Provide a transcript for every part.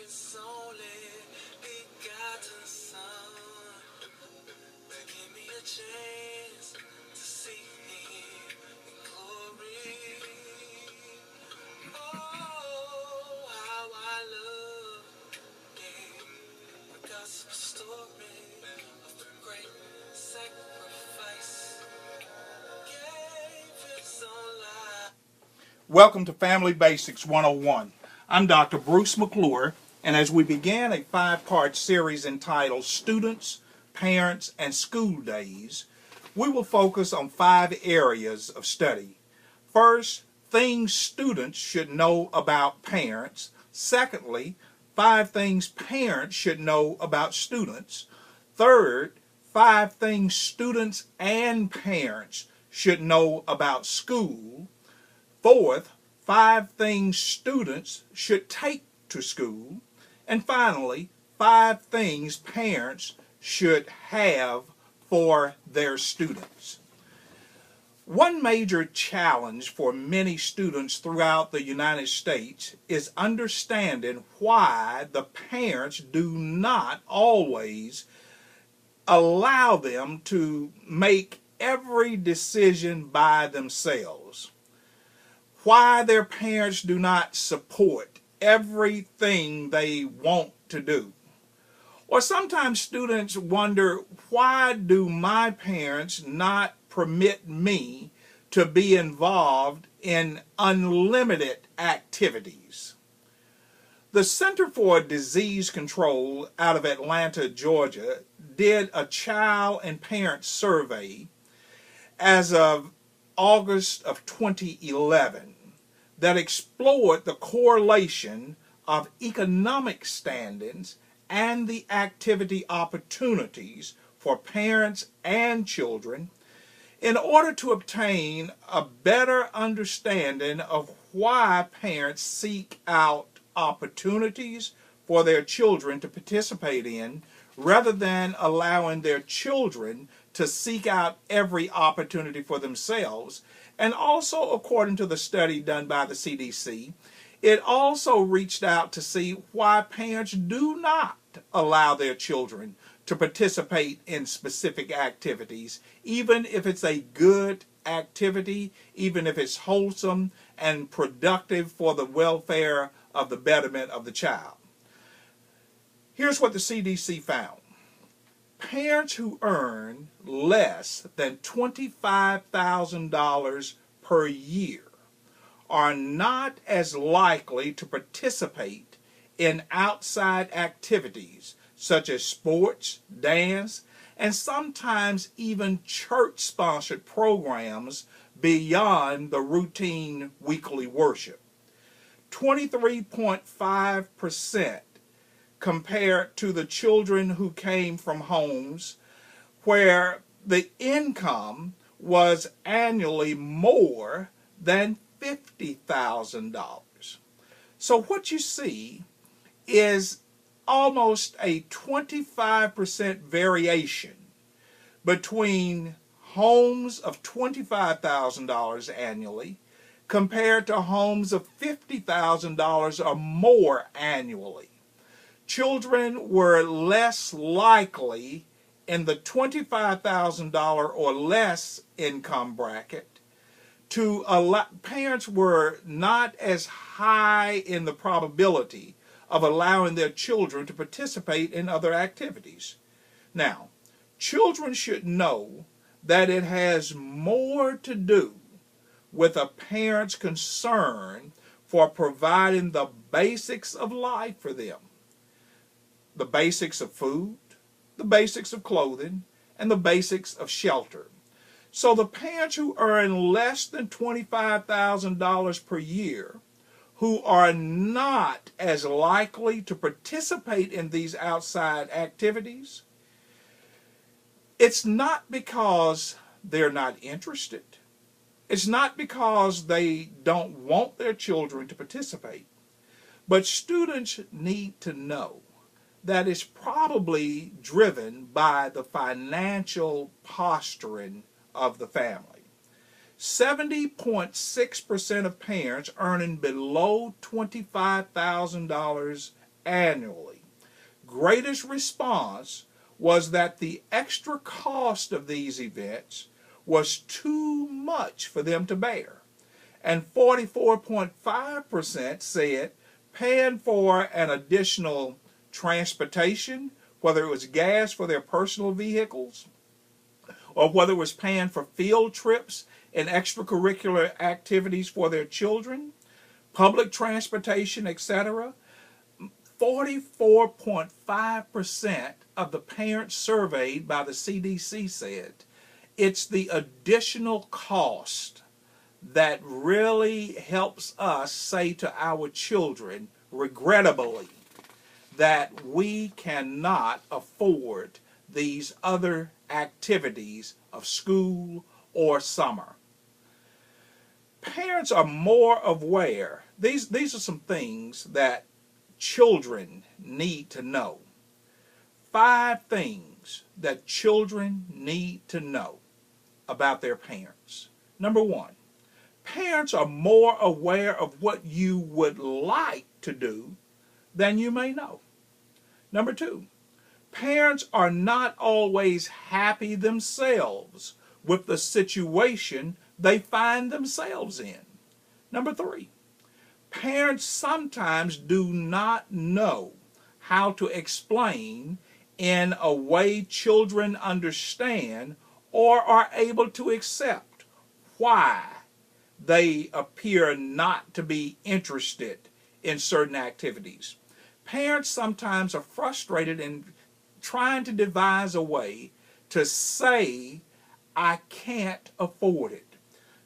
His only begotten Son. Give me a chance to see Him in glory. Oh, how I love the gospel story of the great sacrifice. Gave His own life. Welcome to Family Basics 101. I'm Dr. Bruce McClure, and as we begin a 5-part series entitled Students, Parents, and School Days, we will focus on 5 areas of study. First, things students should know about parents. Secondly, 5 things parents should know about students. Third, 5 things students and parents should know about school. Fourth, 5 things students should take to school. And finally, 5 things parents should have for their students. One major challenge for many students throughout the United States is understanding why the parents do not always allow them to make every decision by themselves. Why their parents do not support everything they want to do. Or sometimes students wonder, why do my parents not permit me to be involved in unlimited activities? The Center for Disease Control out of Atlanta, Georgia, did a child and parent survey as of August of 2011 that explored the correlation of economic standings and the activity opportunities for parents and children in order to obtain a better understanding of why parents seek out opportunities for their children to participate in rather than allowing their children to seek out every opportunity for themselves. And also, according to the study done by the CDC, it also reached out to see why parents do not allow their children to participate in specific activities, even if it's a good activity, even if it's wholesome and productive for the welfare of the betterment of the child. Here's what the CDC found. Parents who earn less than $25,000 per year are not as likely to participate in outside activities such as sports, dance, and sometimes even church-sponsored programs beyond the routine weekly worship. 23.5% compared to the children who came from homes where the income was annually more than $50,000. So what you see is almost a 25% variation between homes of $25,000 annually compared to homes of $50,000 or more annually. Children were less likely in the $25,000 or less income bracket to allow, parents were not as high in the probability of allowing their children to participate in other activities. Now, children should know that it has more to do with a parent's concern for providing the basics of life for them. The basics of food, the basics of clothing, and the basics of shelter. So the parents who earn less than $25,000 per year, who are not as likely to participate in these outside activities, it's not because they're not interested. It's not because they don't want their children to participate. But students need to know that it's probably driven by the financial posturing of the family. 70.6% of parents earning below $25,000 annually. Greatest response was that the extra cost of these events was too much for them to bear. And 44.5% said paying for an additional transportation, whether it was gas for their personal vehicles, or whether it was paying for field trips and extracurricular activities for their children, public transportation, etc. 44.5% of the parents surveyed by the CDC said it's the additional cost that really helps us say to our children, regrettably, that we cannot afford these other activities of school or summer. Parents are more aware. These are some things that children need to know. 5 things that children need to know about their parents. Number 1, parents are more aware of what you would like to do than you may know. Number 2, parents are not always happy themselves with the situation they find themselves in. Number 3, parents sometimes do not know how to explain in a way children understand or are able to accept why they appear not to be interested in certain activities. Parents sometimes are frustrated in trying to devise a way to say, I can't afford it.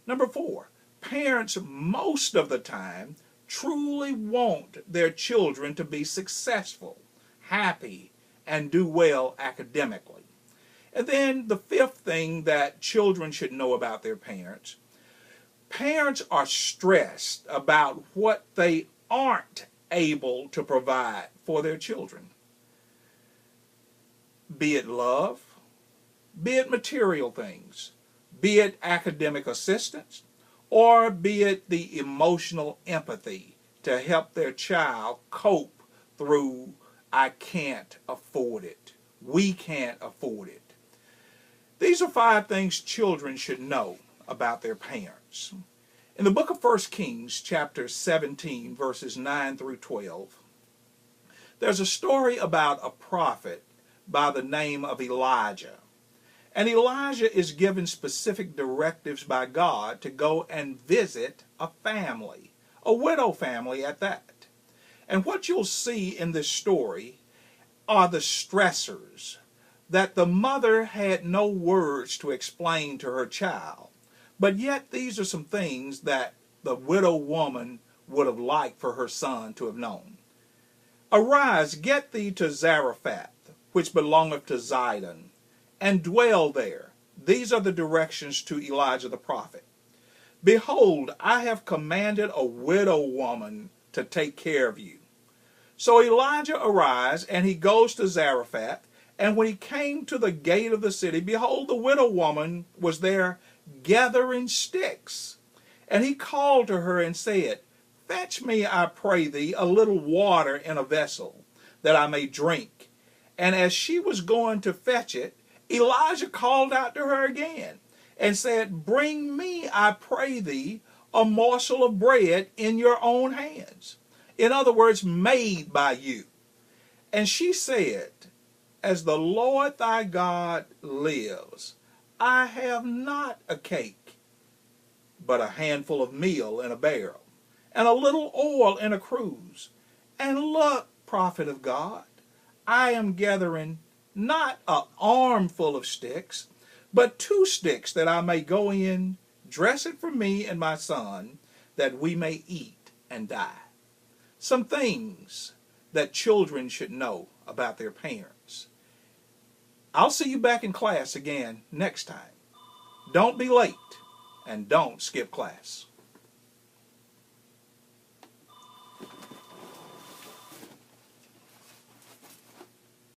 Number 4, parents most of the time truly want their children to be successful, happy, and do well academically. And then the 5th thing that children should know about their parents, parents are stressed about what they aren't able to provide for their children. Be it love, be it material things, be it academic assistance, or be it the emotional empathy to help their child cope through, I can't afford it, we can't afford it. These are 5 things children should know about their parents. In the book of 1 Kings, chapter 17, verses 9 through 12, there's a story about a prophet by the name of Elijah. And Elijah is given specific directives by God to go and visit a family, a widow family at that. And what you'll see in this story are the stressors that the mother had no words to explain to her child. But yet these are some things that the widow woman would have liked for her son to have known. Arise, get thee to Zarephath, which belongeth to Zidon, and dwell there. These are the directions to Elijah the prophet. Behold, I have commanded a widow woman to take care of you. So Elijah arises, and he goes to Zarephath, and when he came to the gate of the city, behold, the widow woman was there gathering sticks. And he called to her and said, Fetch me, I pray thee, a little water in a vessel, that I may drink. And as she was going to fetch it, Elijah called out to her again and said, Bring me, I pray thee, a morsel of bread in your own hands. In other words, made by you. And she said, As the Lord thy God lives, I have not a cake, but a handful of meal in a barrel, and a little oil in a cruse. And look, prophet of God, I am gathering not an armful of sticks, but 2 sticks, that I may go in, dress it for me and my son, that we may eat and die. Some things that children should know about their parents. I'll see you back in class again next time. Don't be late, and don't skip class.